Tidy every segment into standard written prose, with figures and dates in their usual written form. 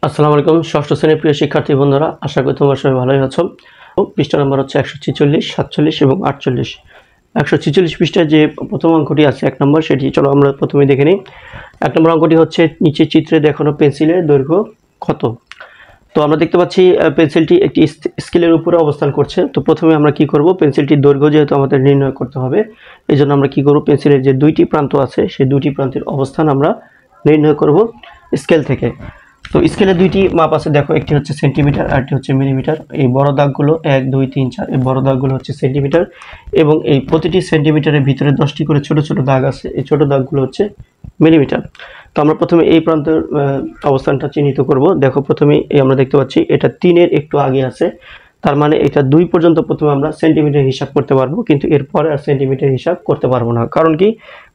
আসসালামু আলাইকুম ষষ্ঠ শ্রেণীর প্রিয় শিক্ষার্থী বন্ধুরা, আশা করি তোমরা সবাই ভালোই আছো। পৃষ্ঠা নম্বর হচ্ছে 146, 47 এবং 48। 146 পৃষ্ঠায় যে প্রথম অঙ্কটি আছে 1 নম্বর, সেটি চলো আমরা প্রথমে দেখে নিই। 1 নম্বর অঙ্কটি হচ্ছে নিচে চিত্রে দেখানো পেন্সিলের দৈর্ঘ্য কত। তো আমরা দেখতে পাচ্ছি পেন্সিলটি একটি স্কেলের উপরে অবস্থান করছে। তো প্রথমে আমরা কি করব, পেন্সিলটির দৈর্ঘ্য যেহেতু আমাদের নির্ণয় করতে হবে, এই জন্য আমরা কি করব, পেন্সিলের যে দুইটি প্রান্ত আছে সেই দুইটি প্রান্তের অবস্থান আমরা নির্ণয় করব স্কেল থেকে। তো স্কেলে দুইটি মাপ আছে, দেখো, একটি হচ্ছে সেন্টিমিটার আর একটি হচ্ছে মিলিমিটার। এই বড় দাগগুলো 1 2 3 4, এই বড় দাগগুলো হচ্ছে সেন্টিমিটার, এবং এই প্রতিটি সেন্টিমিটারের ভিতরে 10টি করে ছোট ছোট দাগ আছে, এই ছোট দাগগুলো হচ্ছে মিলিমিটার। তো আমরা প্রথমে এই প্রান্তের অবস্থানটা চিহ্নিত করব। দেখো, প্রথমে আমরা দেখতে পাচ্ছি এটা 3 এর একটু আগে আছে, তার মানে এটা 2 পর্যন্ত প্রথমে আমরা সেন্টিমিটার হিসাব করতে পারবো, কিন্তু এরপরে আর সেন্টিমিটার হিসাব করতে পারবো না। কারণ কি?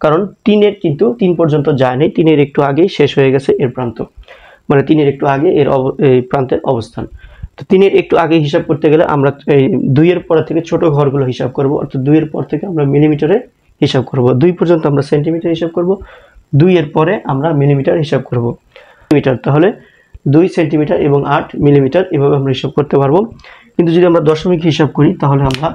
কারণ 3 এর কিন্তু 3 পর্যন্ত যায়নি, 3 এর একটু আগেই শেষ হয়ে গেছে এর প্রান্ত, মানে 3 এর একটু আগে এর এই প্রান্তের অবস্থান। তো 3 এর একটু আগে হিসাব করতে গেলে আমরা এই 2 এর পর থেকে ছোট ঘরগুলো হিসাব করব, অর্থাৎ 2 এর পর থেকে আমরা মিলিমিটারে হিসাব করব। 2 পর্যন্ত আমরা সেন্টিমিটার হিসাব করব, 2 এর পরে আমরা মিলিমিটার হিসাব করব। মিটার, তাহলে 2 সেন্টিমিটার এবং 8 মিলিমিটার, এভাবে আমরা হিসাব করতে পারবো। কিন্তু যদি আমরা দশমিক হিসাব করি, তাহলে আমরা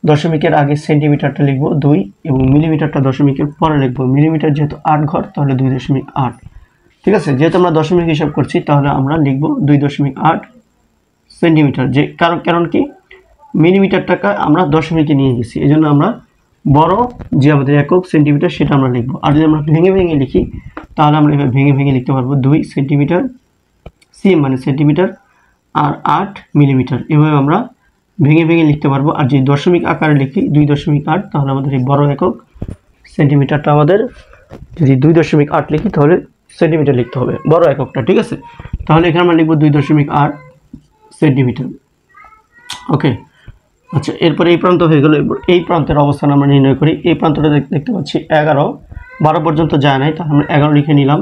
দশমিকের আগে সেন্টিমিটারটা লিখব 2 এবং মিলিমিটারটা দশমিকের পরে লিখব। মিলিমিটার যেহেতু 8 ঘর, তাহলে 2.8। ঠিক আছে, যেহেতু আমরা দশমিক হিসাব করছি, তাহলে আমরা লিখব 2.8 সেন্টিমিটার। যে কারণ কি, মিলিমিটারটাকে আমরা দশমিকে নিয়ে গেছি, এই জন্য আমরা বড় যে আমাদের একক সেন্টিমিটার সেটা আমরা লিখব। আর যদি আমরা ভেঙে ভেঙে লিখি, তাহলে আমরা এভাবে ভেঙে ভেঙে লিখতে পারবো 2 সেন্টিমিটার, সিএম মানে সেন্টিমিটার, আর 8 মিলিমিটার, এভাবে আমরা ভেঙে ভেঙে লিখতে পারবো। আর যদি দশমিক আকারে লিখি 2.8, তাহলে আমাদের এই বড় একক সেন্টিমিটারটা আমাদের, যদি 2.8 লিখি তাহলে সেন্টিমিটার লিখতে হবে বড় এককটা। ঠিক আছে, তাহলে এখানে আমরা লিখব 2.8 সেন্টিমিটার। ওকে, আচ্ছা, এরপরে এই প্রান্ত হয়ে গেল। এই প্রান্তের অবস্থান আমরা নির্ণয় করি। এই প্রান্তটা দেখতে পাচ্ছি 11, 12 পর্যন্ত যায় নাই, তাহলে আমরা 11 লিখে নিলাম।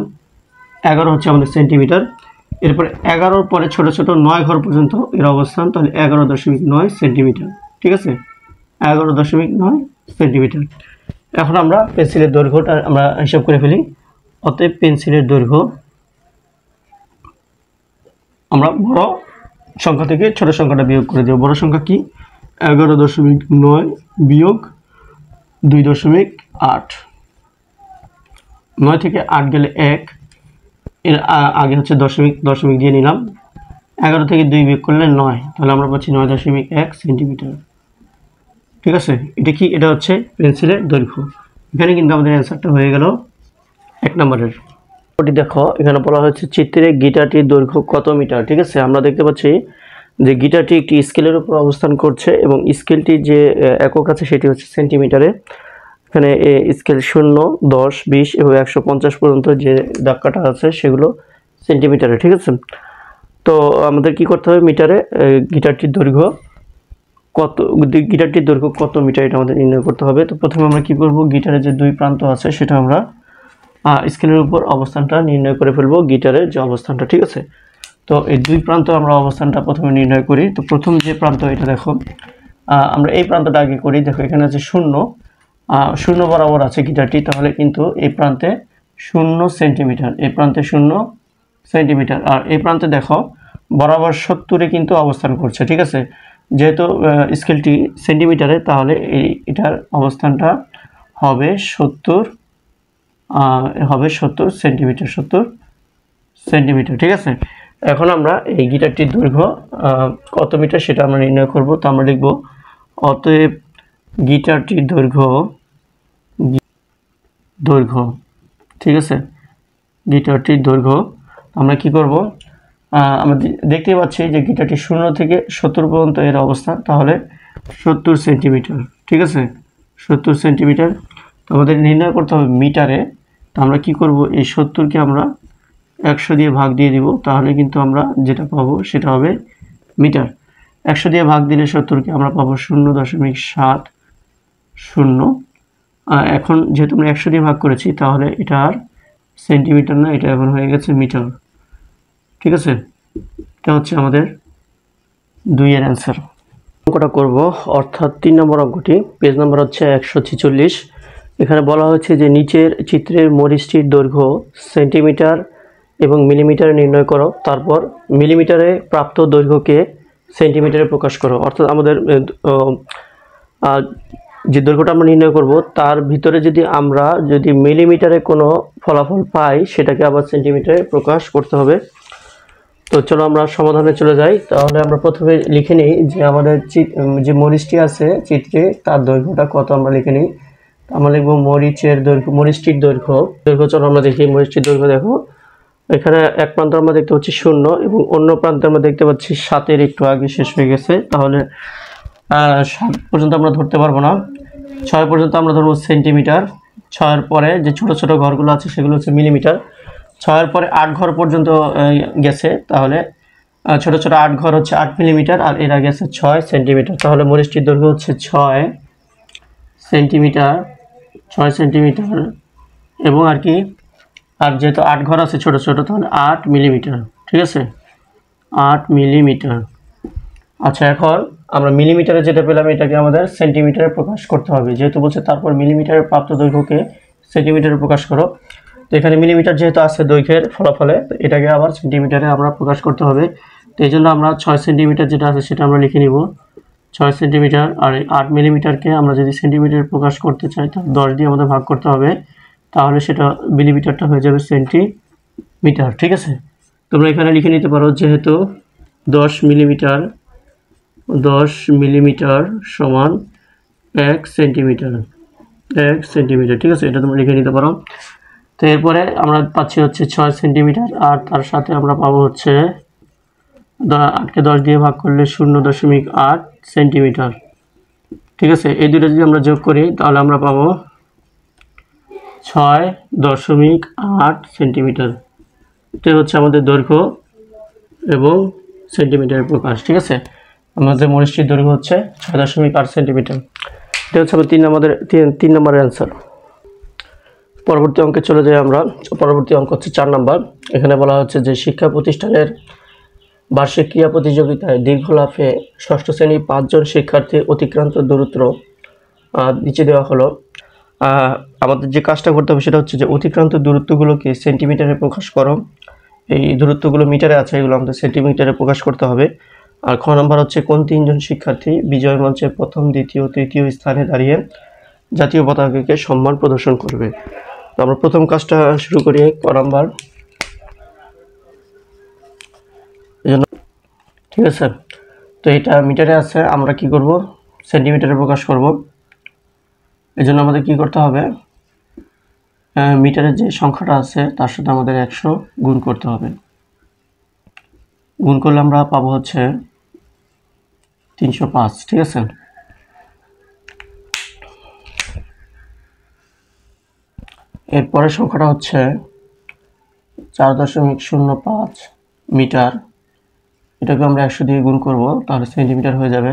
11 হচ্ছে আমাদের সেন্টিমিটার। এরপরে 11-র পরে ছোট ছোট 9 ঘর পর্যন্ত এর অবস্থান, তাহলে 11.9 সেন্টিমিটার। ঠিক আছে, 11.9 সেন্টিমিটার। এখন আমরা পেন্সিলের দৈর্ঘ্যটা আমরা হিসাব করে ফেলি। অতএব পেন্সিলের দৈর্ঘ্য আমরা বড় সংখ্যা থেকে ছোট সংখ্যাটা বিয়োগ করে দেব। বড় সংখ্যা কি? 11.9 বিয়োগ 2.8। 9 থেকে 8 গেলে 1, এর আগে হচ্ছে দশমিক দিয়ে নিলাম। 11 থেকে 2 বিয়োগ করলে 9, তাহলে আমরা পাচ্ছি 9.1 সেন্টিমিটার। ঠিক আছে, এটা কি? এটা হচ্ছে পেন্সিলের দৈর্ঘ্য। এখানে কিন্তু আমাদের অ্যান্সারটা হয়ে গেল 1 নম্বরের। ওটি দেখো, এখানে বলা হয়েছে চিত্রে গিটারটির দৈর্ঘ্য কত মিটার। ঠিক আছে, আমরা দেখতে পাচ্ছি যে গিটারটি একটি স্কেলের উপর অবস্থান করছে, এবং স্কেলটির যে একক আছে সেটি হচ্ছে সেন্টিমিটারে। এখানে স্কেল 0, 10, 20 এবং 150 পর্যন্ত যে দাগ কাটা আছে সেগুলো সেন্টিমিটারে। ঠিক আছে, তো আমাদের কি করতে হবে, মিটারে গিটারটির দৈর্ঘ্য কত মিটার এটা আমাদের নির্ণয় করতে হবে। তো প্রথমে আমরা কি করব, গিটারের যে 2 প্রান্ত আছে সেটা আমরা স্কেলের উপর অবস্থানটা নির্ণয় করে ফেলবো, গিটারের যে অবস্থানটা। ঠিক আছে, তো এই 2 প্রান্ত আমরা অবস্থানটা প্রথমে নির্ণয় করি। তো প্রথম যে প্রান্ত, এটা দেখো, আমরা এই প্রান্তটা আগে করি। দেখো, এখানে আছে 0 বরাবর আছে গিটারটি, তাহলে কিন্তু এই প্রান্তে 0 সেন্টিমিটার, এই প্রান্তে 0 সেন্টিমিটার, আর এই প্রান্তে দেখো বরাবর 70-এ কিন্তু অবস্থান করছে। ঠিক আছে, যেহেতু স্কেলটি সেন্টিমিটারে, তাহলে এটার অবস্থানটা হবে 70 সেন্টিমিটার, 70 সেন্টিমিটার। ঠিক আছে, এখন আমরা এই গিটারটির দৈর্ঘ্য কত মিটার সেটা আমরা নির্ণয় করব। তো আমরা লিখব অতএব গিটারটির দৈর্ঘ্য। ঠিক আছে, গিটারটির দৈর্ঘ্য আমরা কি করব, আমরা দেখতে পাচ্ছি যে গিটারটি 0 থেকে 70 পর্যন্ত এর অবস্থান, তাহলে 70 সেন্টিমিটার। ঠিক আছে, 70 সেন্টিমিটার। তো আমাদের নির্ণয় করতে হবে মিটারে। তো আমরা কি করব, এই 70-কে আমরা 100 দিয়ে ভাগ দিয়ে দিব, তাহলে কিন্তু আমরা যেটা পাবো সেটা হবে মিটার। 100 দিয়ে ভাগ দিলে 70-কে আমরা পাবো 0.70। এখন যেহেতু আমরা 100 দিয়ে ভাগ করেছি, তাহলে এটা আর সেন্টিমিটার না, এটা এখন হয়ে গেছে মিটার। ঠিক আছে, এটা হচ্ছে আমাদের 2 এর অ্যান্সার। অঙ্কটা করব, অর্থাৎ 3 নম্বর অঙ্কটি, পেজ নাম্বার হচ্ছে 146। এখানে বলা হয়েছে যে নিচের চিত্রের মরিচটির দৈর্ঘ্য সেন্টিমিটার এবং মিলিমিটারে নির্ণয় করো। তারপর মিলিমিটারে প্রাপ্ত দৈর্ঘ্যকে সেন্টিমিটারে প্রকাশ করো। অর্থাৎ আমাদের যে দৈর্ঘ্যটা আমরা নির্ণয় করব তার ভিতরে আমরা যদি মিলিমিটারে কোনো ফলাফল পাই সেটাকে আবার সেন্টিমিটারে প্রকাশ করতে হবে। তো চলো আমরা সমাধানে চলে যাই। তাহলে আমরা প্রথমে লিখে নিই যে আমাদের যে মরিচটি আছে চিত্রে তার দৈর্ঘ্যটা কত আমরা লিখে নিই। আমরা লিখবো মরিচটির দৈর্ঘ্য। চলো আমরা দেখি মরিচটির দৈর্ঘ্য। দেখো এখানে এক প্রান্তে আমরা দেখতে পাচ্ছি 0 এবং অন্য প্রান্তে আমরা দেখতে পাচ্ছি 7-এর একটু আগে শেষ হয়ে গেছে। তাহলে 7 পর্যন্ত আমরা ধরতে পারবো না, 6 পর্যন্ত আমরা ধরবো সেন্টিমিটার। 6-এর পরে যে ছোট ছোট ঘরগুলো আছে সেগুলো হচ্ছে মিলিমিটার। 6-এর পরে 8 ঘর পর্যন্ত গেছে, তাহলে ছোট ছোট 8 ঘর হচ্ছে 8 মিলিমিটার, আর এর আগে আছে 6 সেন্টিমিটার। তাহলে মরিচটির দৈর্ঘ্য হচ্ছে 6 সেন্টিমিটার, 6 সেন্টিমিটার এবং আর যেহেতু 8 ঘর আছে ছোট ছোট, তাহলে 8 মিলিমিটার। ঠিক আছে, 8 মিলিমিটার। আচ্ছা, এখন আমরা মিলিমিটারে যেটা পেলাম এটাকে আমাদের সেন্টিমিটারে প্রকাশ করতে হবে। যেহেতু বলছে তারপর মিলিমিটারের প্রাপ্ত দৈর্ঘ্যকে সেন্টিমিটারে প্রকাশ করো, তো এখানে মিলিমিটার যেহেতু আছে দৈর্ঘ্যের ফলাফলে, তো এটাকে আবার সেন্টিমিটারে আমরা প্রকাশ করতে হবে। তো এই জন্য আমরা 6 সেন্টিমিটার যেটা আছে সেটা আমরা লিখে নিব 6 সেন্টিমিটার। আর 8 মিলিমিটারকে আমরা যদি সেন্টিমিটারে প্রকাশ করতে চাই তাহলে 10 দিয়ে আমাদের ভাগ করতে হবে, তাহলে সেটা মিলিমিটারটা হয়ে যাবে সেন্টিমিটার। ঠিক আছে, তোমরা এখানে লিখে নিতে পারো যেহেতু 10 মিলিমিটার সমান 1 সেন্টিমিটার। ঠিক আছে, এটা তোমরা লিখে নিতে পারো। তো এরপরে আমরা পাচ্ছি হচ্ছে 6 সেন্টিমিটার, আর তার সাথে আমরা পাবো হচ্ছে 8কে 10 দিয়ে ভাগ করলে 0.8 সেন্টিমিটার। ঠিক আছে, এই দুটো যদি আমরা যোগ করি তাহলে আমরা পাবো 6.8 সেন্টিমিটার। এটা হচ্ছে আমাদের দৈর্ঘ্য এবং সেন্টিমিটারের প্রকাশ। ঠিক আছে, আমাদের মরিচটির দৈর্ঘ্য হচ্ছে 6.8 সেন্টিমিটার। এটা হচ্ছে আমাদের 3 নম্বরের অ্যান্সার। পরবর্তী অঙ্কে চলে যাই আমরা। পরবর্তী অঙ্ক হচ্ছে 4 নম্বর। এখানে বলা হচ্ছে যে শিক্ষা প্রতিষ্ঠানের বার্ষিক ক্রীড়া প্রতিযোগিতায় দীর্ঘ লাফে 6ষ্ঠ শ্রেণীর 5 জন শিক্ষার্থীর অতিক্রান্ত দূরত্ব নিচে দেওয়া হলো। আমাদের যে কাজটা করতে হবে সেটা হচ্ছে যে অতিক্রান্ত দূরত্বগুলোকে সেন্টিমিটারে প্রকাশ করো। এই দূরত্বগুলো মিটারে আছে, এগুলো আমাদের সেন্টিমিটারে প্রকাশ করতে হবে। আর খ নম্বর হচ্ছে কোন 3 জন শিক্ষার্থী বিজয় মঞ্চে প্রথম, দ্বিতীয়, তৃতীয় স্থানে দাঁড়িয়ে জাতীয় পতাকাকে সম্মান প্রদর্শন করবে। তো আমরা প্রথম কাজটা শুরু করি। ক নম্বর, ঠিক আছে, তো এটা মিটারে আছে, আমরা কি করব সেন্টিমিটারে প্রকাশ করব। এই জন্য আমাদের কি করতে হবে, মিটারের যে সংখ্যাটা আছে তার সাথে আমাদের 100 গুণ করতে হবে। গুণ করলে আমরা পাবো হচ্ছে 305। ঠিক আছে, এরপরের সংখ্যাটা হচ্ছে 4.05 মিটার। এটাকে আমরা 100 দিয়ে গুণ করব, তাহলে সেন্টিমিটার হয়ে যাবে।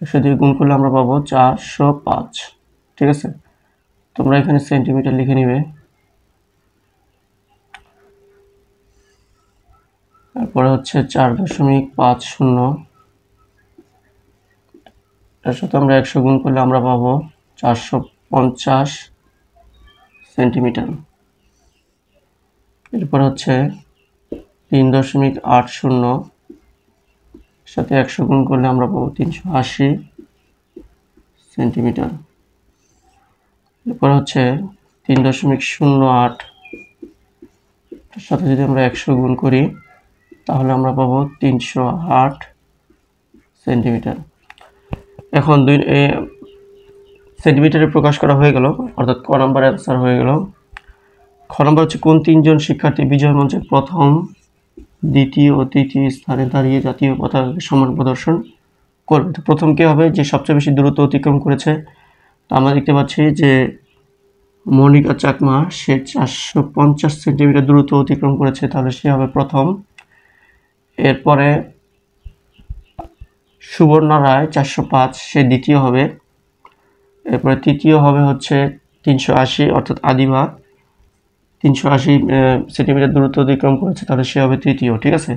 100 দিয়ে গুণ করলে আমরা পাবো 405। ঠিক আছে, তোমরা এখানে সেন্টিমিটার লিখে নিবে। তারপরে হচ্ছে 4.50, এর সাথে আমরা 100 গুণ করলে আমরা পাবো 450 সেন্টিমিটার। এরপর হচ্ছে 3.80, সাথে 100 গুণ করলে আমরা পাবো 380 সেন্টিমিটার। এরপর হচ্ছে 3.08, এর সাথে যদি আমরা 100 গুণ করি তাহলে আমরা পাবো 308 সেন্টিমিটার। এখন সেন্টিমিটারে প্রকাশ করা হয়ে গেল, অর্থাৎ ক নম্বর অ্যান্সার হয়ে গেল। খ নম্বর হচ্ছে কোন 3 জন শিক্ষার্থী বিজয় মঞ্চে প্রথম, দ্বিতীয় ও তৃতীয় স্থানে দাঁড়িয়ে জাতীয় পতাকাকে সম্মান প্রদর্শন করবে। তো প্রথম কে হবে, যে সবচেয়ে বেশি দূরত্ব অতিক্রম করেছে। তো আমরা দেখতে পাচ্ছি যে মনিকা চাকমা, সে 450 সেন্টিমিটার দূরত্ব অতিক্রম করেছে, তাহলে সে হবে প্রথম। এরপরে সুবর্ণা রায় 405, সে দ্বিতীয় হবে। এরপরে তৃতীয় হবে হচ্ছে 380, অর্থাৎ আদিবা 380 সেন্টিমিটার দূরত্ব অতিক্রম করেছে, তাহলে সে হবে তৃতীয়। ঠিক আছে,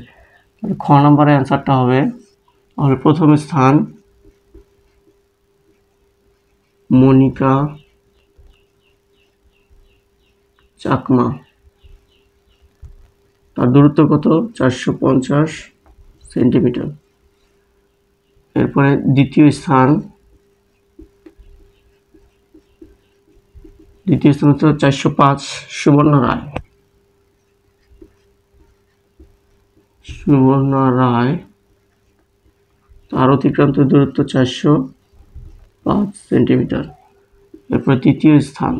খ নম্বরের অ্যান্সারটা হবে প্রথম স্থান মনিকা চাকমা। তার দূরত্ব কত 450 সেন্টিমিটার। এরপরে দ্বিতীয় স্থান হচ্ছে 405 সুবর্ণ রায় তার অতিক্রান্ত দূরত্ব 405 সেন্টিমিটার। এরপরে তৃতীয় স্থান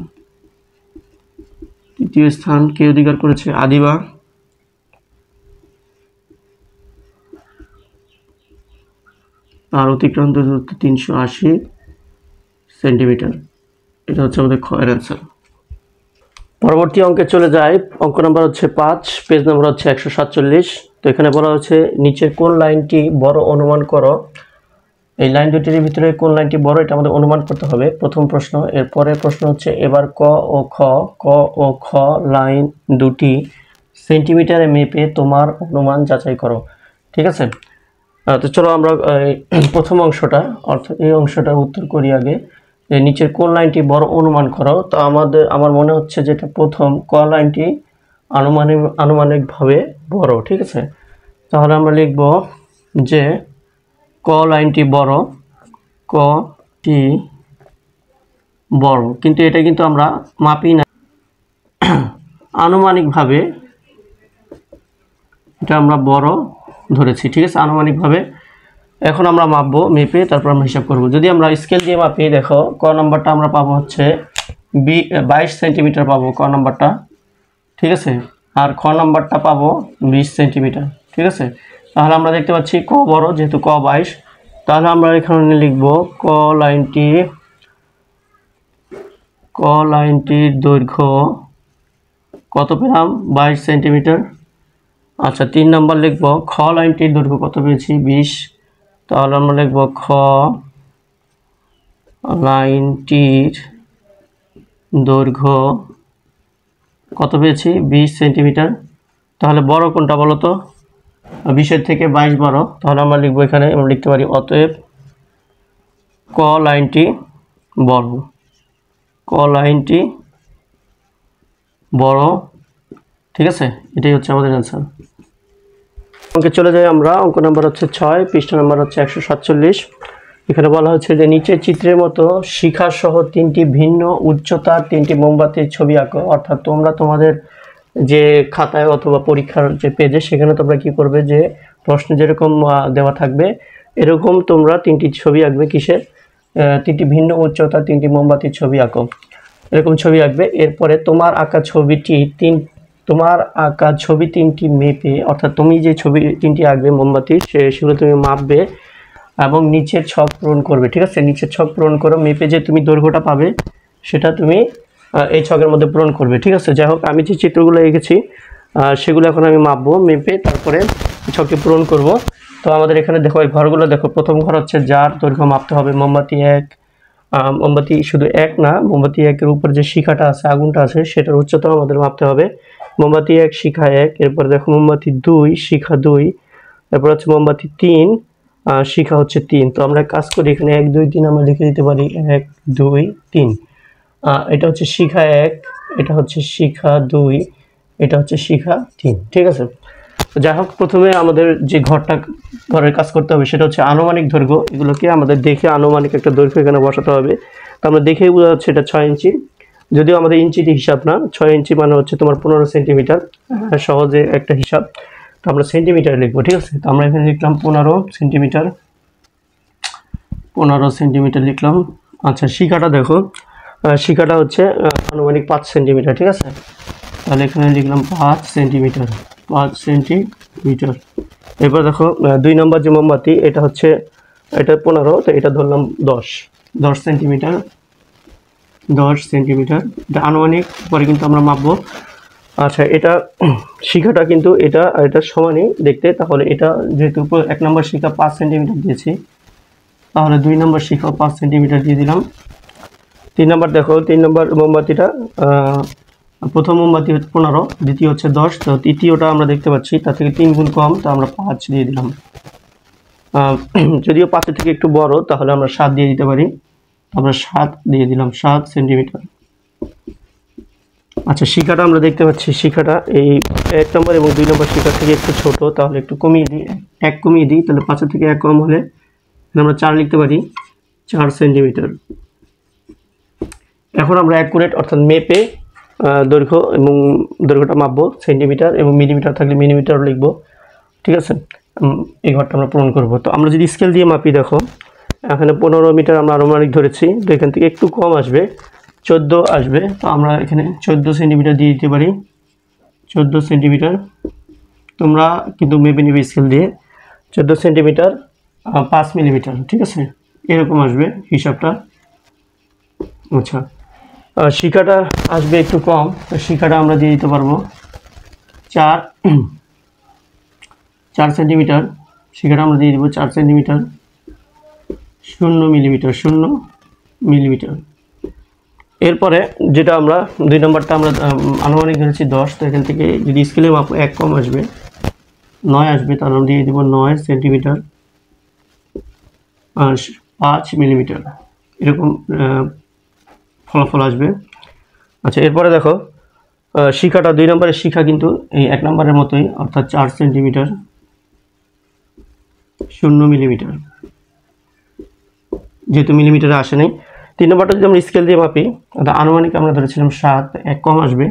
কে অধিকার করেছে? আদিবা, তার অতিক্রান্ত দূরত্ব 380 সেন্টিমিটার। এটা হচ্ছে আমাদের ক্ষয়ের অ্যান্সার। পরবর্তী অঙ্কে চলে যায়। অঙ্ক নাম্বার হচ্ছে 5, পেজ নাম্বার হচ্ছে 147। তো এখানে বলা হচ্ছে নিচের কোন লাইনটি বড় অনুমান করো। এই লাইন দুটির ভিতরে কোন লাইনটি বড় এটা আমাদের অনুমান করতে হবে, প্রথম প্রশ্ন। এরপরে প্রশ্ন হচ্ছে এবার ক ও খ লাইন দুটি সেন্টিমিটারে মেপে তোমার অনুমান যাচাই করো। ঠিক আছে, তো চলো আমরা প্রথম অংশটা অর্থাৎ এই অংশটার উত্তর করি আগে। নিচের কোন লাইনটি বড় অনুমান করো। তো আমার মনে হচ্ছে যেটা প্রথম ক লাইনটি আনুমানিকভাবে বড়। ঠিক আছে, তাহলে আমরা লিখব যে ক লাইনটি বড়, কটি বড়, কিন্তু এটা কিন্তু আমরা মাপি না, আনুমানিকভাবে এটা আমরা বড় ধরেছি। ঠিক আছে, আনুমানিকভাবে। এখন আমরা মাপবো, মেপে তারপর আমরা হিসাব করব। যদি আমরা স্কেল দিয়ে মাপি, দেখো ক নাম্বারটা আমরা পাবো হচ্ছে 22 সেন্টিমিটার পাবো ক নাম্বারটা। ঠিক আছে, আর খ নাম্বারটা পাবো 20 সেন্টিমিটার। ঠিক আছে, তাহলে আমরা দেখতে পাচ্ছি ক বড়, যেহেতু ক 22, তাহলে আমরা এখানে লিখব ক লাইনটির দৈর্ঘ্য কত পেলাম? 22 সেন্টিমিটার। আচ্ছা, 3 নাম্বার লিখব খ লাইনটির দৈর্ঘ্য কত পেয়েছি? 20। তাহলে আমরা লিখব খ লাইনটির দৈর্ঘ্য কত পেয়েছি? 20 সেন্টিমিটার। তাহলে বড় কোনটা বলো তো? 20-এর থেকে 22 বড়। তাহলে আমরা লিখবো, এখানে আমরা লিখতে পারি অতএব ক লাইনটি বড়, ক লাইনটি বড়। ঠিক আছে, এটাই হচ্ছে আমাদের অ্যান্সার। অঙ্কে চলে যাই আমরা। অঙ্ক নাম্বার হচ্ছে 6, পৃষ্ঠা নাম্বার হচ্ছে 147। এখানে বলা হচ্ছে যে নিচের চিত্রের মতো শিখা সহ 3টি ভিন্ন উচ্চতার 3টি মোমবাতির ছবি আঁকো। অর্থাৎ তোমরা তোমাদের যে খাতায় অথবা পরীক্ষার যে পেজে, সেখানে তোমরা কি করবে, যে প্রশ্ন যেরকম দেওয়া থাকবে এরকম তোমরা 3টি ছবি আঁকবে। কিসের? 3টি ভিন্ন উচ্চতার 3টি মোমবাতির ছবি আঁকো, এরকম ছবি আঁকবে। এরপরে তোমার আঁকা ছবি 3টি মেপে, অর্থাৎ তুমি যে ছবি 3টি আঁকবে মোমবাতির, সেগুলো তুমি মাপবে এবং নিচের ছক পূরণ করবে। ঠিক আছে, নিচের ছক পূরণ করো, মেপে যে তুমি দৈর্ঘ্যটা পাবে সেটা তুমি এই ছকের মধ্যে পূরণ করবে। ঠিক আছে, যাই হোক, আমি যে চিত্রগুলো এঁকেছি সেগুলো এখন আমি মাপবো, মেপে তারপরে ছকে পূরণ করব। তো আমাদের এখানে দেখো, এই ঘরগুলো দেখো। প্রথম ঘর হচ্ছে যার দৈর্ঘ্য মাপতে হবে মোমবাতি 1, মোমবাতি শুধু 1 না, মোমবাতি 1-এর উপর যে শিখাটা আছে, আগুনটা আছে, সেটার উচ্চতা আমাদের মাপতে হবে। মোমবাতি 1 শিখা 1, এরপর দেখো মোমবাতি 2 শিখা 2, এরপর হচ্ছে মোমবাতি 3 শিখা হচ্ছে 3। তো আমরা কাজ করি, এখানে 1 2 3 আমরা লিখে দিতে পারি 1 2 3। এটা হচ্ছে শিখা 1, এটা হচ্ছে শিখা 2, এটা হচ্ছে শিখা 3। ঠিক আছে, যাই হোক, প্রথমে আমাদের যে ঘরের কাজ করতে হবে সেটা হচ্ছে আনুমানিক দৈর্ঘ্য। এগুলোকে আমাদের দেখে আনুমানিক একটা দৈর্ঘ্য এখানে বসাতে হবে। তো আমরা দেখেই বোঝা যাচ্ছে এটা 6 ইঞ্চি, যদিও আমাদের ইঞ্চিটি হিসাব না। 6 ইঞ্চি মানে হচ্ছে তোমার 15 সেন্টিমিটার, সহজে একটা হিসাব। তো আমরা সেন্টিমিটার লিখবো। ঠিক আছে, তো আমরা এখানে লিখলাম 15 সেন্টিমিটার লিখলাম। আচ্ছা, শিখাটা দেখো, শিখাটা হচ্ছে আনুমানিক 5 সেন্টিমিটার। ঠিক আছে, তাহলে এখানে লিখলাম 5 সেন্টিমিটার। এরপর দেখো 2 নম্বর যে মোমবাতি, এটা 15, তো এটা ধরলাম 10 সেন্টিমিটার। এটা আনুমানিক, পরে কিন্তু আমরা মাপবো। আচ্ছা, এটা শিখাটা কিন্তু এটা সমানই দেখতে। তাহলে এটা যেহেতু 1 নম্বর শিখা 5 সেন্টিমিটার দিয়েছি, তাহলে 2 নম্বর শিখাও 5 সেন্টিমিটার দিয়ে দিলাম। 3 নম্বর দেখো, 3 নম্বর মোমবাতিটা, প্রথম মোমবাতি হচ্ছে 15, দ্বিতীয় হচ্ছে 10, তো তৃতীয়টা আমরা দেখতে পাচ্ছি তার থেকে 3 গুণ কম, তো আমরা 5 দিয়ে দিলাম। যদিও 5-এর থেকে একটু বড়, তাহলে আমরা 7 দিয়ে দিতে পারি। আমরা 7 দিয়ে দিলাম, 7 সেন্টিমিটার। আচ্ছা, শিখাটা আমরা দেখতে পাচ্ছি, শিখাটা এই 1 নম্বর এবং 2 নম্বর শিখা থেকে একটু ছোট, তাহলে একটু কমিয়ে দিই, 1 কমিয়ে দিই, তাহলে 5 থেকে 1 কম হলে আমরা 4 লিখতে পারি, 4 সেন্টিমিটার। এখন আমরা অ্যাকুরেট অর্থাৎ মেপে দৈর্ঘ্য এবং দৈর্ঘ্যটা মাপবো, সেন্টিমিটার এবং মিলিমিটার থাকলে মিলিমিটারও লিখবো, ঠিক আছে। এই ঘরটা আমরা পূরণ করব। তো আমরা যদি স্কেল দিয়ে মাপি, দেখো এখানে 15 মিটার আমরা আনুমানিক ধরেছি, তো এখান থেকে একটু কম আসবে, 14 আসবে, তো আমরা এখানে 14 সেন্টিমিটার দিয়ে দিতে পারি, 14 সেন্টিমিটার। তোমরা কিন্তু মেপে নিবে স্কেল দিয়ে, 14 সেন্টিমিটার 5 মিলিমিটার, ঠিক আছে, এরকম আসবে হিসাবটা। আচ্ছা, শিখাটা আসবে একটু কম, তো শিখাটা আমরা দিয়ে দিতে পারবো 4 সেন্টিমিটার, শিখাটা আমরা দিয়ে দেবো 4 সেন্টিমিটার, 0 মিলিমিটার, 0 মিলিমিটার। এরপরে যেটা আমরা 2 নম্বরটা আমরা আনুমানিক ধরেছি 10, তো এখান থেকে যদি স্কেলে মাপ 1 কম আসবে, 9 আসবে, তাহলে আমরা দিয়ে দেবো 9 সেন্টিমিটার আর 5 মিলিমিটার, এরকম ফলাফল আসবে। আচ্ছা, এরপরে দেখো শিখাটা 2 নম্বরের শিখা কিন্তু এই 1 নম্বরের মতোই, অর্থাৎ 4 সেন্টিমিটার, 0 মিলিমিটার, যেহেতু মিলিমিটারে আসে নাই। 3 নম্বরটা যদি আমরা স্কেল দিয়ে মাপি, অর্থাৎ আনুমানিক আমরা ধরেছিলাম 7, 1 কম আসবে,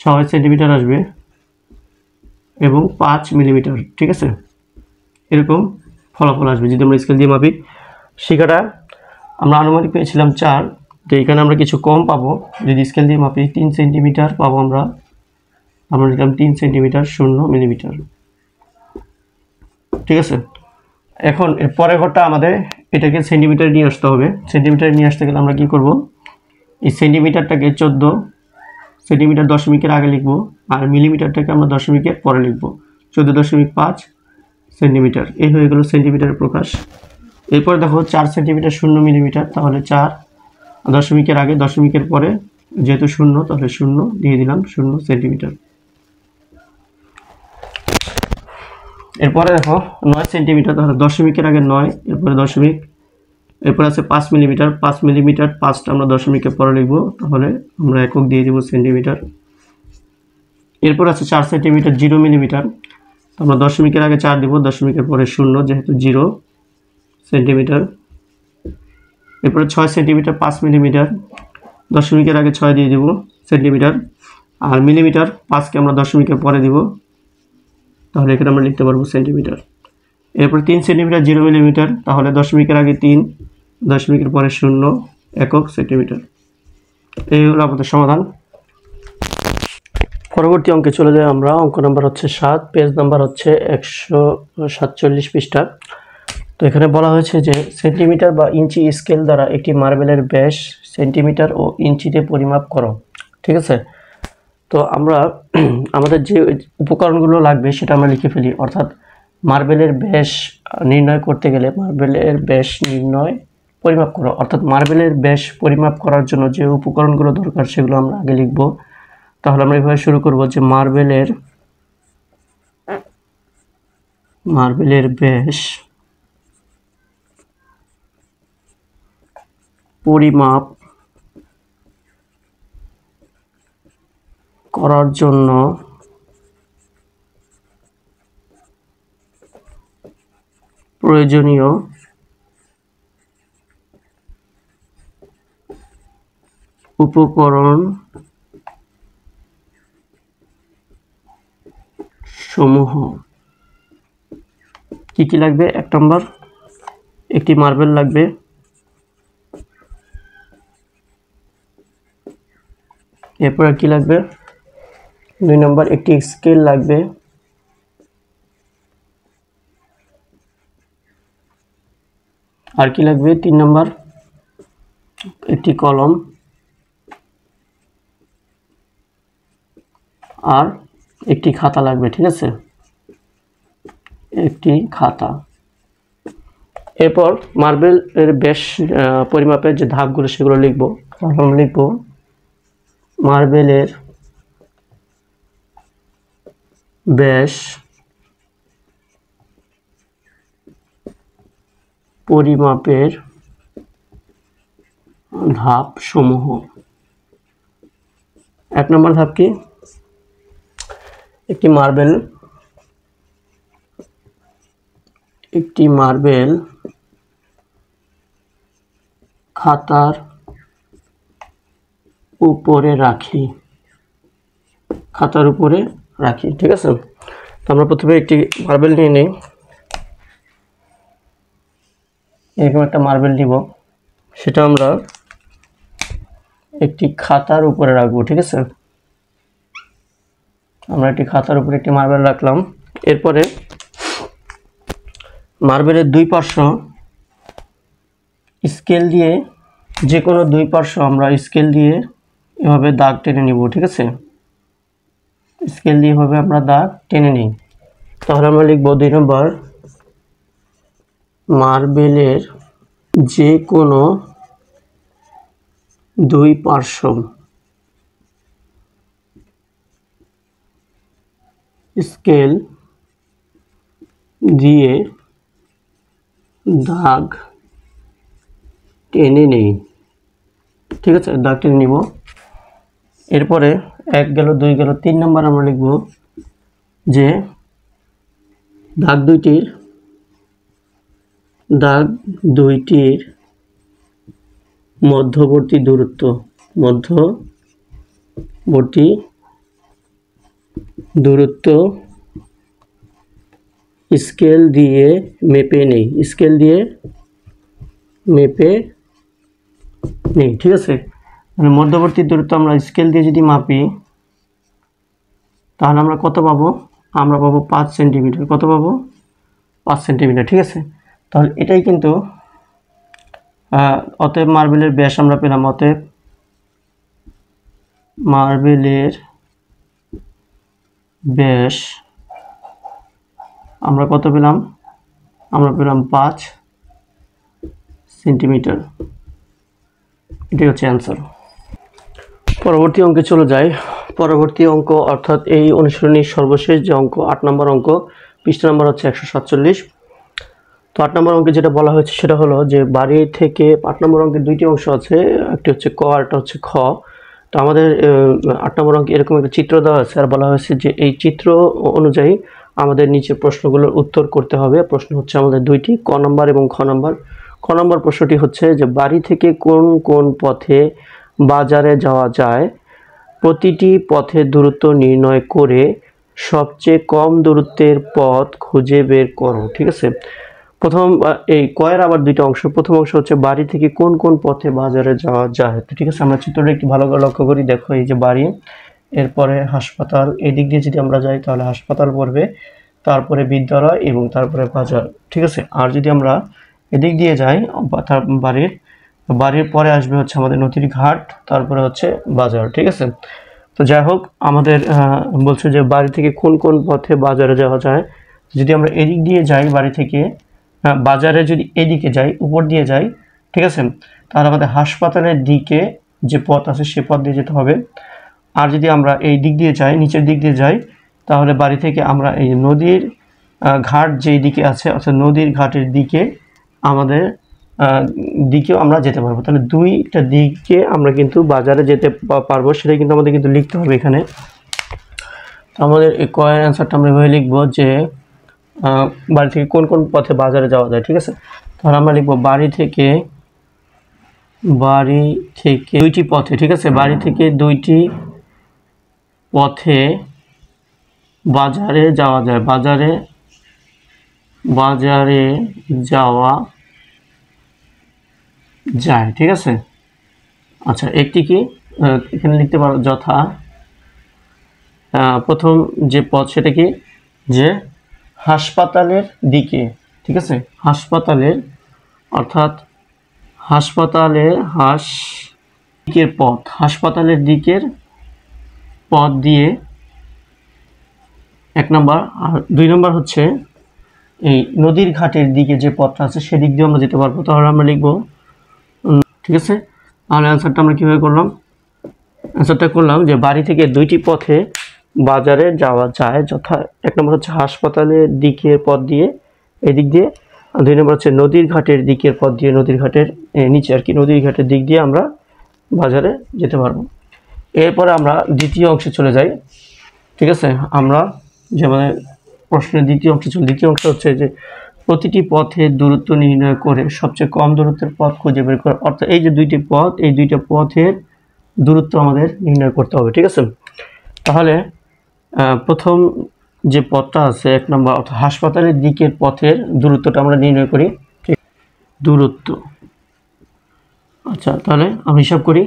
6 সেন্টিমিটার আসবে এবং 5 মিলিমিটার, ঠিক আছে, এরকম ফলাফল আসবে যদি আমরা স্কেল দিয়ে মাপি। শিখাটা আমরা আনুমানিক পেয়েছিলাম 4, তো এখানে আমরা কিছু কম পাবো, যদি স্কেল দিয়ে মাপি 3 সেন্টিমিটার পাবো আমরা লিখলাম 3 সেন্টিমিটার, 0 মিলিমিটার, ঠিক আছে। এখন এর পরের ঘরটা আমাদের এটাকে সেন্টিমিটারে নিয়ে আসতে হবে। সেন্টিমিটারে নিয়ে আসতে গেলে আমরা কি করব, এই সেন্টিমিটারটাকে 14 সেন্টিমিটার দশমিকের আগে লিখব, আর মিলিমিটারটাকে আমরা দশমিকের পরে লিখব, 14.5 সেন্টিমিটার। এই হয়ে গেল সেন্টিমিটারের প্রকাশ। এরপর দেখো 4 সেন্টিমিটার, 0 মিলিমিটার, তাহলে 4 দশমিকের আগে দশমিকের পরে, যেহেতু 0 তাহলে 0 দিয়ে দিলাম, 0 সেন্টিমিটার। এরপরে দেখো 9 সেন্টিমিটার, তাহলে দশমিকের আগে 9, এরপরে দশমিক, এরপর আছে 5 মিলিমিটার, 5 মিলিমিটার 5টা আমরা দশমিকের পরে লিখব, তাহলে আমরা একক দিয়ে দেব সেন্টিমিটার। এরপর আছে 4 সেন্টিমিটার, 0 মিলিমিটার, আমরা দশমিকের আগে 4 দিব, দশমিকের পরে 0, যেহেতু 0 সেন্টিমিটার। এরপরে 6 সেন্টিমিটার, 5 মিলিমিটার, দশমিকের আগে 6 দিয়ে দিব সেন্টিমিটার, আর মিলিমিটার 5কে আমরা দশমিকের পরে দিব, তাহলে এখানে আমরা লিখতে পারবো সেন্টিমিটার। এরপর 3 সেন্টিমিটার, 0 মিলিমিটার, তাহলে দশমিকের আগে 3, দশমিকের পরে 0, একক সেন্টিমিটার। এই হলো আমাদের সমাধান। পরবর্তী অঙ্কে চলে যাই আমরা। অঙ্ক নাম্বার হচ্ছে 7, পেজ নাম্বার হচ্ছে 147 পৃষ্ঠা। তো এখানে বলা হয়েছে যে সেন্টিমিটার বা ইঞ্চি স্কেল দ্বারা একটি মার্বেলের ব্যাস সেন্টিমিটার ও ইঞ্চিতে পরিমাপ করো, ঠিক আছে। তো আমরা আমাদের যে উপকরণগুলো লাগবে সেটা আমরা লিখে ফেলি, অর্থাৎ মার্বেলের ব্যাস নির্ণয় করতে গেলে মার্বেলের ব্যাস নির্ণয় পরিমাপ করো, অর্থাৎ মার্বেলের ব্যাস পরিমাপ করার জন্য যে উপকরণগুলো দরকার সেগুলো আমরা আগে লিখব। তাহলে আমরা এভাবে শুরু করব যে মার্বেলের ব্যাস পরিমাপ করার জন্য প্রয়োজনীয় উপকরণ সমূহ কি কি লাগবে। 1 নম্বর একটি মার্বেল লাগবে, এরপর কি লাগবে, 2 নম্বর একটি স্কেল লাগবে, আর কি লাগবে, 3 নম্বর একটি কলম, আর একটি খাতা লাগবে, ঠিক আছে, একটি খাতা। এরপর মার্বেলের ব্যাস পরিমাপের যে ধাপগুলো সেগুলো লিখব। আমরা লিখব মার্বেলের ব্যাস পরিমাপের ধাপ সমূহ। 1 নম্বর ধাপ কি, একটি মার্বেল খাতার উপরে রাখি, ঠিক আছে। তো আমরা প্রথমে একটি মার্বেল নিয়ে নিই, এরকম একটা মার্বেল নিব, সেটা আমরা একটি খাতার উপরে রাখবো, ঠিক আছে। আমরা একটি খাতার উপরে একটি মার্বেল রাখলাম। এরপরে মার্বেলের দুই পার্শ্ব স্কেল দিয়ে, যে কোনো দুই পার্শ্ব আমরা স্কেল দিয়ে এভাবে দাগ টেনে নিব, ঠিক আছে। স্কেল দিয়ে এভাবে আমরা দাগ টেনে নিই। তাহলে আমরা লিখব 2 নম্বর, মার্বেলের যে কোনো দুই পার্শ্ব স্কেল দিয়ে দাগ টেনে নেই, ঠিক আছে, দাগ টেনে নিব। এরপরে 1 গেল, 2 গেল, 3 নম্বর আমরা লিখব যে দাগ দুইটির মধ্যবর্তী দূরত্ব স্কেল দিয়ে মেপে নেই, ঠিক আছে। মানে মধ্যবর্তী দূরত্ব আমরা স্কেল দিয়ে যদি মাপি তাহলে আমরা কত পাবো, আমরা পাবো 5 সেন্টিমিটার। কত পাবো? 5 সেন্টিমিটার, ঠিক আছে। তাহলে এটাই কিন্তু অতএব মার্বেলের ব্যাস আমরা পেলাম, অতএব মার্বেলের ব্যাস আমরা কত পেলাম, আমরা পেলাম 5 সেন্টিমিটার। এটাই হচ্ছে অ্যান্সার। পরবর্তী অঙ্কে চলে যাই। পরবর্তী অঙ্ক অর্থাৎ এই অনুশীলনীর সর্বশেষ যে অঙ্ক 8 নম্বর অঙ্ক, পৃষ্ঠা নম্বর হচ্ছে 147। তো 8 নম্বর অঙ্কে যেটা বলা হয়েছে সেটা হলো যে বাড়ি থেকে, 8 নম্বর অঙ্কের দুইটি অংশ আছে, একটি হচ্ছে ক আর একটা হচ্ছে খ। তো আমাদের 8 নম্বর অঙ্কে এরকম একটা চিত্র দেওয়া আছে, আর বলা হয়েছে যে এই চিত্র অনুযায়ী আমাদের নিচের প্রশ্নগুলোর উত্তর করতে হবে। প্রশ্ন হচ্ছে আমাদের দুইটি, ক নম্বর এবং খ নম্বর। ক নম্বর প্রশ্নটি হচ্ছে যে বাড়ি থেকে কোন কোন পথে বাজারে যাওয়া যায়, প্রতিটি পথের দূরত্ব নির্ণয় করে সবচেয়ে কম দূরত্বের পথ খুঁজে বের করো, ঠিক আছে। প্রথম এই কয়ের আবার দুইটা অংশ। প্রথম অংশ হচ্ছে বাড়ি থেকে কোন কোন পথে বাজারে যাওয়া যায়, তো ঠিক আছে। আমরা চিত্রটা একটু ভালো করে লক্ষ্য করি। দেখো এই যে বাড়ি, এরপরে হাসপাতাল, এদিক দিয়ে যদি আমরা যাই তাহলে হাসপাতাল পড়বে, তারপরে বিদ্যালয় এবং তারপরে বাজার, ঠিক আছে। আর যদি আমরা এদিক দিয়ে যাই বাড়ির পরে আসবে হচ্ছে আমাদের নদীর ঘাট, তারপরে হচ্ছে বাজার, ঠিক আছে। তো যাই হোক, আমাদের বলছে যে বাড়ি থেকে কোন কোন পথে বাজারে যাওয়া যায়। যদি আমরা এদিক দিয়ে যাই, বাড়ি থেকে বাজারে যদি এদিকে যাই, উপর দিয়ে যাই, ঠিক আছে, তাহলে আমাদের হাসপাতালের দিকে যে পথ আছে সে পথ দিয়ে যেতে হবে। আর যদি আমরা এই দিক দিয়ে যাই, নিচের দিক দিয়ে যাই, তাহলে বাড়ি থেকে আমরা এই নদীর ঘাট যেই দিকে আছে, অর্থাৎ নদীর ঘাটের দিকে আমাদের দিকেও আমরা যেতে পারবো। তাহলে দুইটা দিকে আমরা কিন্তু বাজারে যেতে পারবো, সেটাই কিন্তু আমাদের কিন্তু লিখতে হবে এখানে। তো আমাদের এই কয়ের অ্যান্সারটা আমরা এভাবে লিখবো যে বাড়ি থেকে কোন কোন পথে বাজারে যাওয়া যায়, ঠিক আছে। তাহলে আমরা লিখবো বাড়ি থেকে দুইটি পথে, ঠিক আছে, বাড়ি থেকে দুইটি পথে বাজারে যাওয়া যায়, বাজারে যাওয়া যায়, ঠিক আছে। আচ্ছা, একটি কি এখানে লিখতে পারো, যথা প্রথম যে পথ সেটা কি, যে হাসপাতালের দিকে, ঠিক আছে, হাসপাতালের, অর্থাৎ হাসপাতালের দিকের পথ দিয়ে 1 নম্বর। আর 2 নম্বর হচ্ছে এই নদীর ঘাটের দিকে যে পথটা আছে সেদিক দিয়ে আমরা যেতে পারবো। তাহলে আমরা লিখবো, ঠিক আছে। তাহলে অ্যান্সারটা আমরা কীভাবে করলাম, অ্যান্সারটা করলাম যে বাড়ি থেকে দুইটি পথে বাজারে যাওয়া যায়, যথা 1 নম্বর হচ্ছে হাসপাতালের দিকের পথ দিয়ে এদিক দিয়ে, আর 2 নম্বর হচ্ছে নদীর ঘাটের দিকের পথ দিয়ে, নদীর ঘাটের নিচে আর কি, নদীর ঘাটের দিক দিয়ে আমরা বাজারে যেতে পারবো। এরপরে আমরা দ্বিতীয় অংশে চলে যাই। ঠিক আছে, আমরা যেমন প্রশ্নের দ্বিতীয় অংশে চলে। দ্বিতীয় অংশ হচ্ছে যে প্রতিটি পথের দূরত্ব নির্ণয় করে সবচেয়ে কম দূরত্বের পথ খুঁজে বের করা। অর্থাৎ এই যে দুইটি পথ, এই দুইটা পথের দূরত্ব আমাদের নির্ণয় করতে হবে। ঠিক আছে, তাহলে প্রথম যে পথটা আছে 1 নম্বর, অর্থাৎ হাসপাতালের দিকের পথের দূরত্বটা আমরা নির্ণয় করি। দূরত্ব, আচ্ছা তাহলে আমরা হিসাব করি।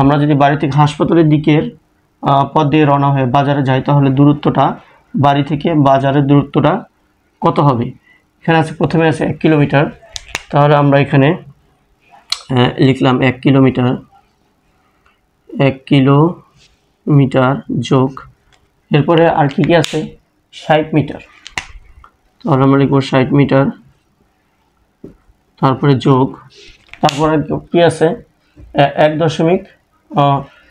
আমরা যদি বাড়ি থেকে হাসপাতালের দিকের পথ দিয়ে রওনা হয়ে বাজারে যাই, তাহলে দূরত্বটা বাড়ি থেকে বাজারের দূরত্বটা কত হবে? এখানে আছে, প্রথমে আছে 1 কিলোমিটার। তাহলে আমরা এখানে লিখলাম 1 কিলোমিটার, 1 কিলোমিটার যোগ, এরপরে আর কি কি আছে, 60 মিটার। তাহলে আমরা লিখব 60 মিটার, তারপরে যোগ, তারপরে কি আছে 1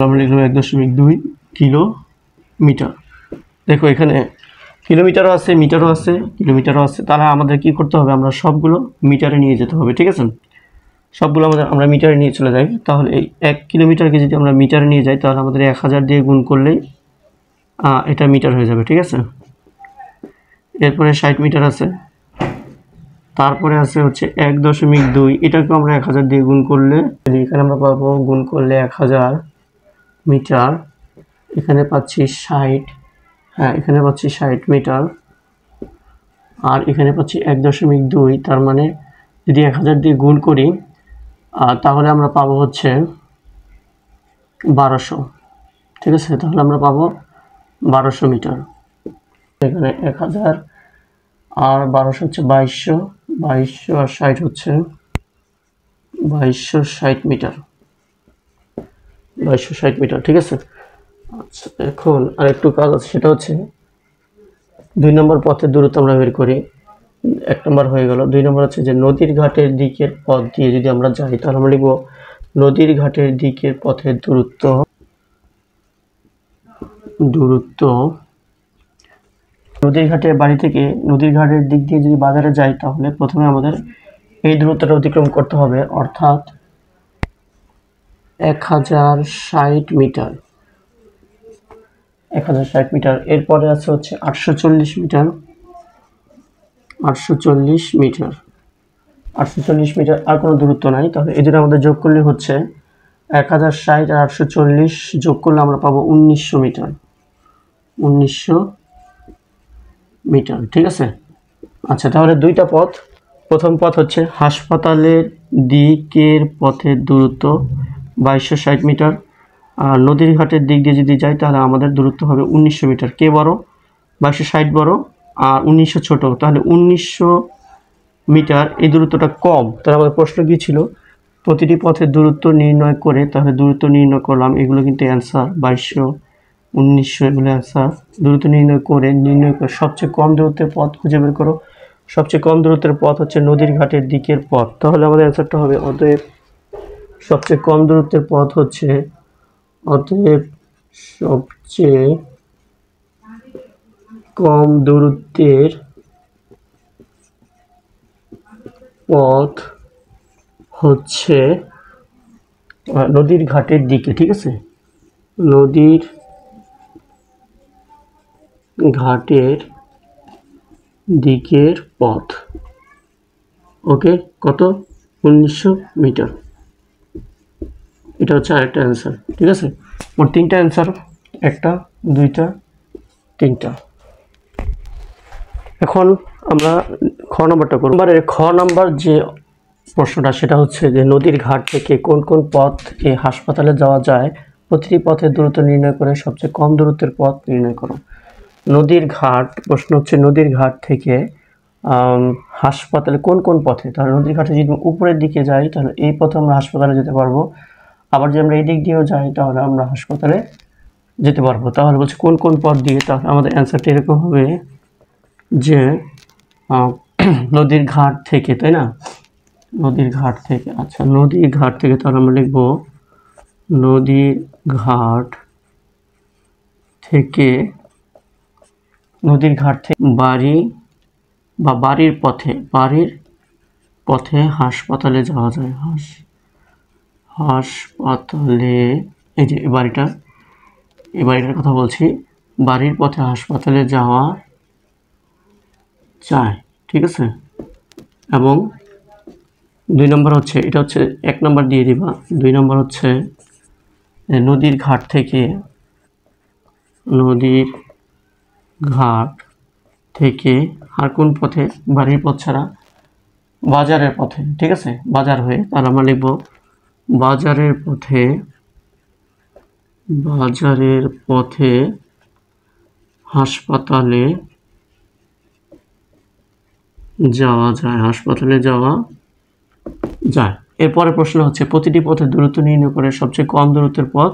আমরা লিখলাম 1.2 কিলোমিটার। দেখো এখানে কিলোমিটারও আছে, মিটারও আছে, কিলোমিটারও আছে। তাহলে আমাদের কি করতে হবে, আমরা সবগুলো মিটারে নিয়ে যেতে হবে। ঠিক আছে, সবগুলো আমরা মিটারে নিয়ে চলে যাই। তাহলে এই 1 কিলোমিটারকে যদি আমরা মিটারে নিয়ে যাই, তাহলে আমাদের 1000 দিয়ে গুণ করলেই এটা মিটার হয়ে যাবে। ঠিক আছে, এরপরে 60 মিটার আছে, তারপরে আছে হচ্ছে 1.2, এটাকে আমরা 1000 দিয়ে গুণ করলে এখানে আমরা পাবো, গুণ করলে 1000 মিটার। এখানে পাচ্ছি 60, হ্যাঁ এখানে পাচ্ছি 60 মিটার, আর এখানে পাচ্ছি 1.2। তার মানে যদি 1000 দিয়ে গুণ করি তাহলে আমরা পাবো হচ্ছে 1200। ঠিক আছে, তাহলে আমরা পাবো 1200 মিটার। এখানে 1000 আর 1200 হচ্ছে 2200, 2200 আর 60 হচ্ছে 2260 মিটার, 2260 মিটার। ঠিক আছে, আচ্ছা এখন আর একটু কাজ আছে, সেটা হচ্ছে 2 নম্বর পথের দূরত্ব আমরা বের করি। 1 নম্বর হয়ে গেল। 2 নম্বর হচ্ছে যে নদীর ঘাটের দিকের পথ দিয়ে যদি আমরা যাই, তাহলে আমরা লিখব নদীর ঘাটের দিকের পথের দূরত্ব, নদীর ঘাটে বাড়ি থেকে নদীর ঘাটের দিক দিয়ে যদি বাজারে যাই, তাহলে প্রথমে আমাদের এই দূরত্বটা অতিক্রম করতে হবে, অর্থাৎ 1060 মিটার, 1060 মিটার। এরপরে আছে হচ্ছে 840 মিটার, 840 মিটার, 840 মিটার। আর কোনো দূরত্ব নাই, তাহলে এদের আমাদের যোগ করলে হচ্ছে 1060 আর 840 যোগ করলে আমরা পাবো 1900 মিটার, 1900 মিটার। ঠিক আছে, আচ্ছা তাহলে দুইটা পথ। প্রথম পথ হচ্ছে হাসপাতালের দিকের পথের দূরত্ব 2260 মিটার, আর নদীর ঘাটের দিক দিয়ে যদি যাই, তাহলে আমাদের দূরত্ব হবে 1900 মিটার। কে বড়, 2260 বড় আর 1900 ছোট, তাহলে 1900 মিটার এই দূরত্বটা কম। তাহলে আমাদের প্রশ্ন কী ছিল, প্রতিটি পথের দূরত্ব নির্ণয় করে, তাহলে দূরত্ব নির্ণয় করলাম, এগুলো কিন্তু অ্যান্সার, 2200, 1900 এগুলো অ্যান্সার। দূরত্ব নির্ণয় করে সবচেয়ে কম দূরত্বের পথ খুঁজে বের করো। সবচেয়ে কম দূরত্বের পথ হচ্ছে নদীর ঘাটের দিকের পথ। তাহলে আমাদের অ্যান্সারটা হবে অতএব সবচেয়ে কম দূরত্বের পথ হচ্ছে, অতএব সবচেয়ে কম দূরত্বের পথ হচ্ছে নদীর ঘাটের দিকে। ঠিক আছে, নদীর ঘাটের দিকের পথ। ওকে, কত, 1900 মিটার। এটা হচ্ছে আরেকটা অ্যান্সার। ঠিক আছে, মোট 3টা অ্যান্সার, 1টা 2টা 3টা। এখন আমরা খ নম্বরটা করব। খ নম্বর যে প্রশ্নটা, সেটা হচ্ছে যে নদীর ঘাট থেকে কোন কোন পথে হাসপাতালে যাওয়া যায়, প্রতিটি পথের দূরত্ব নির্ণয় করে সবচেয়ে কম দূরত্বের পথ নির্ণয় করো। নদীর ঘাট, প্রশ্ন হচ্ছে নদীর ঘাট থেকে হাসপাতালে কোন কোন পথে। তাহলে নদীর ঘাটে যদি উপরের দিকে যাই, তাহলে এই পথে আমরা হাসপাতালে যেতে পারবো। আবার যদি আমরা এই দিক দিয়েও যাই, তাহলে আমরা হাসপাতালে যেতে পারবো। তাহলে বলছে কোন কোন পথ দিয়ে, তাহলে আমাদের অ্যান্সারটা এরকম হবে যে নদীর ঘাট থেকে, তাই না, নদীর ঘাট থেকে। আচ্ছা, নদীর ঘাট থেকে, তাহলে আমরা লিখব নদীর ঘাট থেকে, নদীর ঘাট থেকে বাড়ি বা বাড়ির পথে হাসপাতালে যাওয়া যায়। হাসপাতালে, এই যে বাড়িটা, এই বাড়িটার কথা বলছি, বাড়ির পথে হাসপাতালে যাওয়া যায়, ঠিক আছে। এবং 2 নম্বর হচ্ছে, এটা হচ্ছে 1 নম্বর দিয়ে দিবা, 2 নম্বর হচ্ছে নদীর ঘাট থেকে আর কোন পথে, বাড়ির পথ ছাড়া বাজারের পথে, ঠিক আছে, বাজার হয়ে, তাহলে আমরা লিখব বাজারের পথে হাসপাতালে যাওয়া যায়। এরপরে প্রশ্ন হচ্ছে প্রতিটি পথের দূরত্ব নির্ণয় করে সবচেয়ে কম দূরত্বের পথ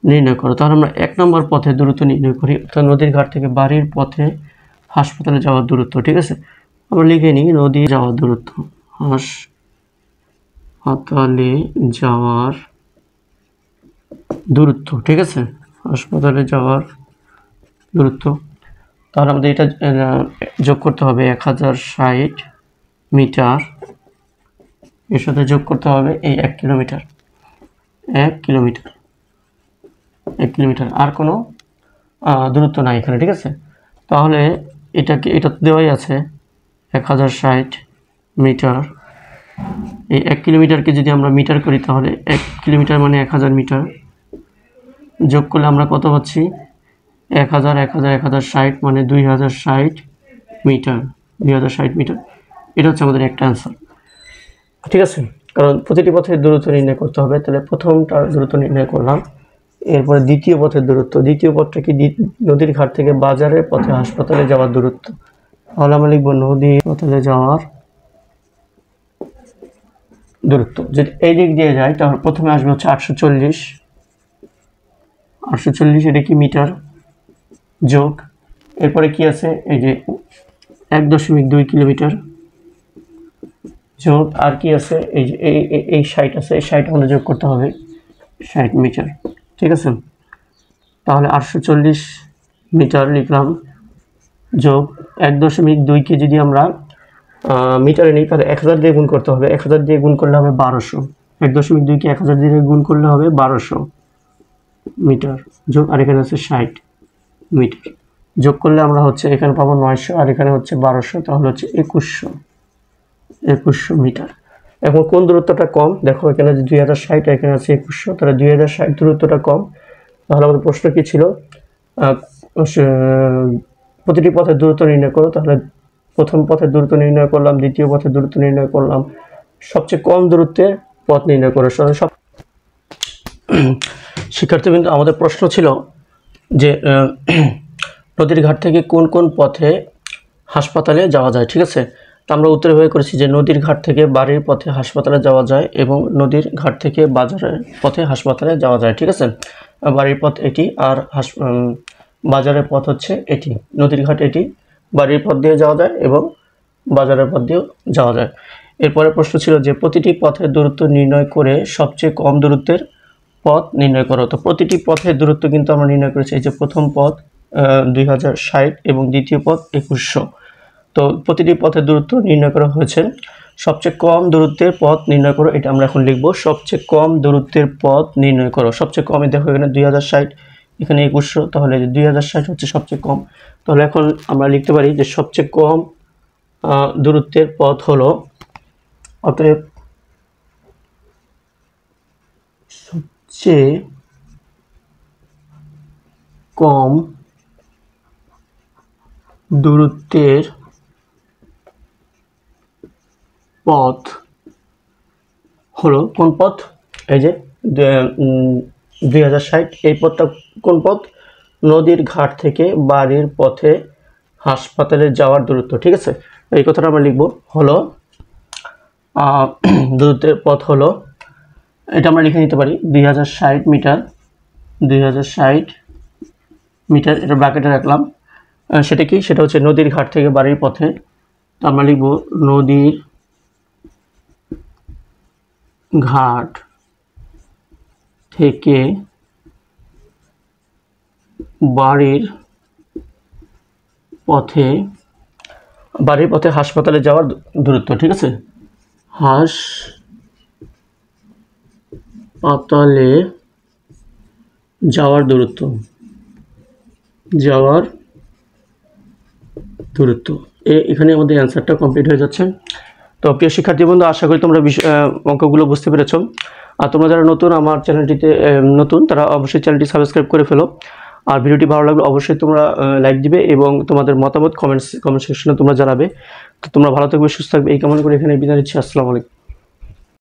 নির্ণয় করো। তাহলে আমরা 1 নম্বর পথের দূরত্ব নির্ণয় করি, অর্থাৎ নদীর ঘাট থেকে বাড়ির পথে হাসপাতালে যাওয়ার দূরত্ব, ঠিক আছে। আমরা লিখে নিই নদী যাওয়ার দূরত্ব, হাসপাতালে যাওয়ার দূরত্ব, ঠিক আছে, হাসপাতালে যাওয়ার দূরত্ব। তাহলে আমাদের এটা যোগ করতে হবে 1060 মিটার, এর সাথে যোগ করতে হবে এই 1 কিলোমিটার, 1 কিলোমিটার, আর কোনো দূরত্ব নাই এখানে, ঠিক আছে। তাহলে এটা দেওয়াই আছে 1060 মিটার। এই 1 কিলোমিটারকে যদি আমরা মিটার করি তাহলে 1 কিলোমিটার মানে 1000 মিটার, যোগ করলে আমরা কত পাচ্ছি, 1060 মানে 2060 মিটার, 2060 মিটার। এটা হচ্ছে আমাদের একটা অ্যান্সার, ঠিক আছে। কারণ প্রতিটি পথের দূরত্ব নির্ণয় করতে হবে, তাহলে প্রথমটার দূরত্ব নির্ণয় করলাম। এরপরে দ্বিতীয় পথের দূরত্ব, দ্বিতীয় পথটা কি, নদীর ঘাট থেকে বাজারের পথে হাসপাতালে যাওয়ার দূরত্ব। তাহলে আমরা লিখব নদীর হাসপাতালে যাওয়ার দূরত্ব। যদি এই দিক দিয়ে যায় তাহলে প্রথমে আসবে হচ্ছে 840, এটা কি মিটার, যোগ, এরপরে কি আছে এই যে 1.2 কিলোমিটার, যোগ, আর কি আছে এই যে এই 60 আছে, এই 60 আমাদের যোগ করতে হবে 60 মিটার, ঠিক আছে। তাহলে 840 মিটার লিখলাম, যোগ 1.2কে যদি আমরা মিটারে নিই তাহলে 1000 দিয়ে গুণ করতে হবে, 1000 দিয়ে গুণ করলে হবে 1200, 1.2কে 1000 দিয়ে গুণ করলে হবে 1200 মিটার, যোগ, আর এখানে হচ্ছে 60 মিটার, যোগ করলে আমরা হচ্ছে এখানে পাবো 900, আর এখানে হচ্ছে 1200, তাহলে হচ্ছে 2100 মিটার। এখন কোন দূরত্বটা কম, দেখো এখানে 2060, এখানে আছে 2100, তাহলে 2060 দূরত্বটা কম। তাহলে আমাদের প্রশ্ন কি ছিল, প্রতিটি পথের দূরত্ব নির্ণয় করো। তাহলে প্রথম পথের দূরত্ব নির্ণয় করলাম, দ্বিতীয় পথের দূরত্ব নির্ণয় করলাম, সবচেয়ে কম দূরত্বের পথ নির্ণয় করো। শিক্ষার্থীবৃন্দ, আমাদের প্রশ্ন ছিল যে নদীর ঘাট থেকে কোন কোন পথে হাসপাতালে যাওয়া যায়, ঠিক আছে। তো আমরা উত্তরে হয়ে করেছি যে নদীর ঘাট থেকে বাড়ির পথে হাসপাতালে যাওয়া যায় এবং নদীর ঘাট থেকে বাজারের পথে হাসপাতালে যাওয়া যায়, ঠিক আছে। বাড়ির পথ এটি, আর বাজারের পথ হচ্ছে এটি, নদীর ঘাট এটি, বাড়ির পথ দিয়ে যাওয়া যায় এবং বাজারের পথ দিয়েও যাওয়া যায়। এরপরে প্রশ্ন ছিল যে প্রতিটি পথের দূরত্ব নির্ণয় করে সবচেয়ে কম দূরত্বের পথ নির্ণয় করো। তো প্রতিটি পথের দূরত্ব কিন্তু আমরা নির্ণয় করেছি, এই যে প্রথম পথ 2060 এবং দ্বিতীয় পথ 2100। তো প্রতিটি পথের দূরত্ব নির্ণয় করা হয়েছে, সবচেয়ে কম দূরত্বের পথ নির্ণয় করো, এটা আমরা এখন লিখব, সবচেয়ে কম দূরত্বের পথ নির্ণয় করো। সবচেয়ে কমে দেখো এখানে 2060, এখানে 2100, তাহলে 2060 হচ্ছে সবচেয়ে কম। তাহলে এখন আমরা লিখতে পারি যে সবচেয়ে কম দূরত্বের পথ হলো, অতএব সবচেয়ে কম দূরত্বের পথ হলো কোন পথ, এই যে 2060, এই পথটা কোন পথ, নদীর ঘাট থেকে বাড়ির পথে হাসপাতালে যাওয়ার দূরত্ব, ঠিক আছে। এই কথাটা আমরা লিখব, হলো দূরত্বের পথ হলো, এটা আমরা লিখে নিতে পারি 2060 মিটার, 2060 মিটার, এটা ব্র্যাকেটে রাখলাম। সেটা কি, সেটা হচ্ছে নদীর ঘাট থেকে বাড়ির পথে, তো আমরা লিখব নদীর ঘাট থেকে বাড়ির পথে হাসপাতালে যাওয়ার দূরত্ব, ঠিক আছে, হাসপাতালে যাওয়ার দূরত্ব। যাওয়ার দূরত্ব। এখানে আমাদের অ্যান্সারটা কমপ্লিট হয়ে যাচ্ছে। তো প্রিয় শিক্ষার্থী বন্ধু, আশা করি তোমরা অঙ্কগুলো বুঝতে পেরেছো। আর তোমরা যারা নতুন আমার চ্যানেলটিতে নতুন, তারা অবশ্যই চ্যানেলটি সাবস্ক্রাইব করে ফেলো। আর ভিডিওটি ভালো লাগলে অবশ্যই তোমরা লাইক দিবে এবং তোমাদের মতামত কমেন্ট সেকশনে তোমরা জানাবে। তো তোমরা ভালো থাকবে, সুস্থ থাকবে এই কামনা করে এখানে বিদায় নিচ্ছি। আসসালামু আলাইকুম।